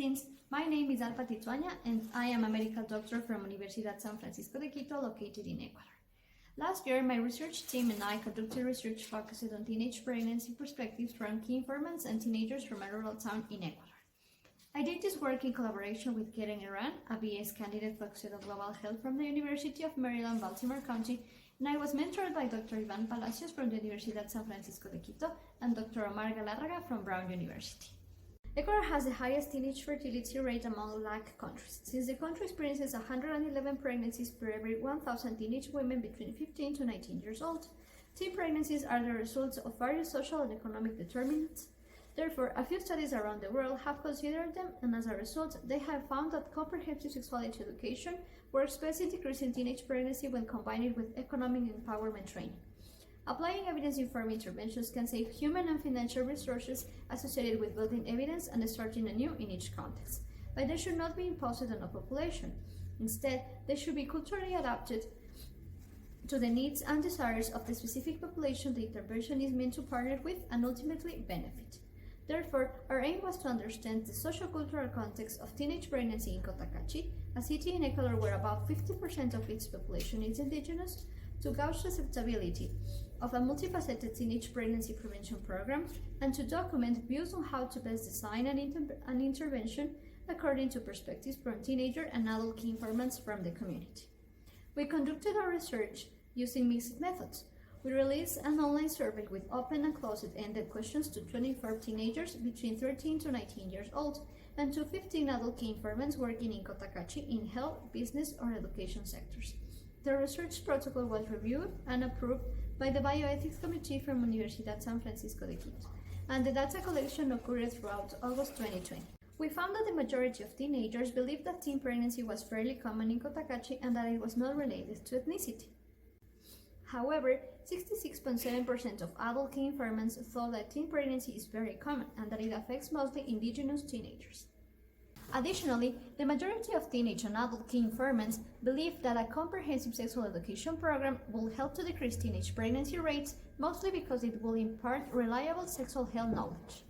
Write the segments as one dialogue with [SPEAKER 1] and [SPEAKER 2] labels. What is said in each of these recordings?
[SPEAKER 1] Greetings, my name is Allpa and I am a medical doctor from Universidad San Francisco de Quito, located in Ecuador. Last year, my research team and I conducted research focused on teenage pregnancy perspectives from key informants and teenagers from a rural town in Ecuador. I did this work in collaboration with Herrán, a BS candidate focused on global health from the University of Maryland, Baltimore County, and I was mentored by Dr. Palacios from the Universidad San Francisco de Quito and Dr. Galárraga from Brown University. Ecuador has the highest teenage fertility rate among LAC countries, since the country experiences 111 pregnancies per every 1,000 teenage women between 15 to 19 years old. Teen pregnancies are the results of various social and economic determinants. Therefore, a few studies around the world have considered them, and as a result, they have found that comprehensive sexuality education works best in decreasing teenage pregnancy when combined with economic empowerment training. Applying evidence-informed interventions can save human and financial resources associated with building evidence and starting anew in each context, but they should not be imposed on a population. Instead, they should be culturally adapted to the needs and desires of the specific population the intervention is meant to partner with and ultimately benefit. Therefore, our aim was to understand the sociocultural context of teenage pregnancy in Cotacachi, a city in Ecuador where about 50% of its population is indigenous, to gauge the acceptability of a multifaceted teenage pregnancy prevention program, and to document views on how to best design an intervention according to perspectives from teenager and adult key informants from the community. We conducted our research using mixed methods. We released an online survey with open and closed-ended questions to 24 teenagers between 13 to 19 years old and to 15 adult key informants working in Cotacachi in health, business, or education sectors. The research protocol was reviewed and approved by the Bioethics Committee from Universidad San Francisco de Quito, and the data collection occurred throughout August 2020. We found that the majority of teenagers believed that teen pregnancy was fairly common in Cotacachi and that it was not related to ethnicity. However, 66.7% of adult key informants thought that teen pregnancy is very common and that it affects mostly indigenous teenagers. Additionally, the majority of teenage and adult key informants believe that a comprehensive sexual education program will help to decrease teenage pregnancy rates, mostly because it will impart reliable sexual health knowledge.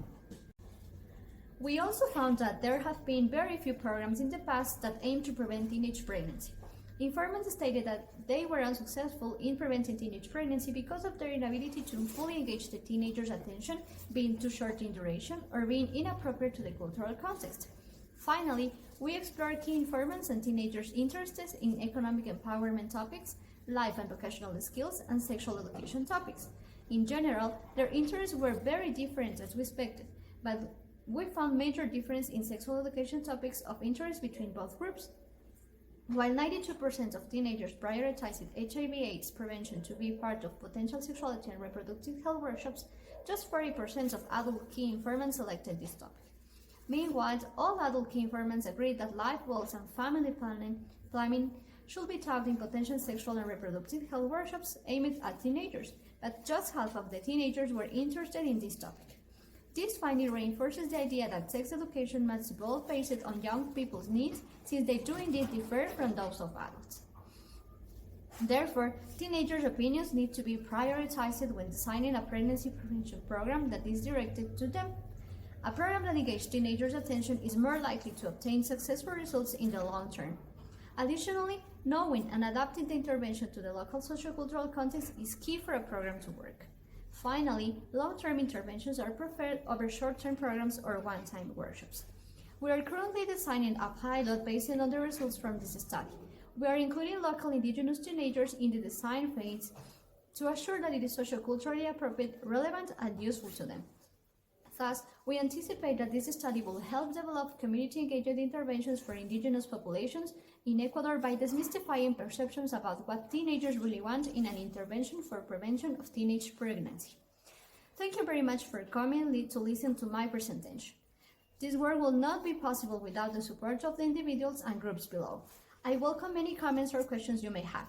[SPEAKER 1] We also found that there have been very few programs in the past that aim to prevent teenage pregnancy. Informants stated that they were unsuccessful in preventing teenage pregnancy because of their inability to fully engage the teenagers' attention, being too short in duration, or being inappropriate to the cultural context. Finally, we explored key informants and teenagers' interests in economic empowerment topics, life and vocational skills, and sexual education topics. In general, their interests were very different as we expected, but we found major difference in sexual education topics of interest between both groups. While 92% of teenagers prioritized HIV/AIDS prevention to be part of potential sexuality and reproductive health workshops, just 40% of adult key informants selected this topic. Meanwhile, all adult key informants agreed that life goals and family planning should be taught in potential sexual and reproductive health workshops aimed at teenagers, but just half of the teenagers were interested in this topic. This finding reinforces the idea that sex education must evolve based on young people's needs, since they do indeed differ from those of adults. Therefore, teenagers' opinions need to be prioritized when designing a pregnancy prevention program that is directed to them. A program that engages teenagers' attention is more likely to obtain successful results in the long term. Additionally, knowing and adapting the intervention to the local sociocultural context is key for a program to work. Finally, long-term interventions are preferred over short-term programs or one-time workshops. We are currently designing a pilot based on the results from this study. We are including local indigenous teenagers in the design phase to assure that it is socioculturally appropriate, relevant, and useful to them. Thus, we anticipate that this study will help develop community-engaged interventions for indigenous populations in Ecuador by demystifying perceptions about what teenagers really want in an intervention for prevention of teenage pregnancy. Thank you very much for coming to listen to my presentation. This work will not be possible without the support of the individuals and groups below. I welcome any comments or questions you may have.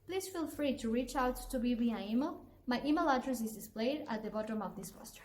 [SPEAKER 1] Please feel free to reach out to me via email. My email address is displayed at the bottom of this poster.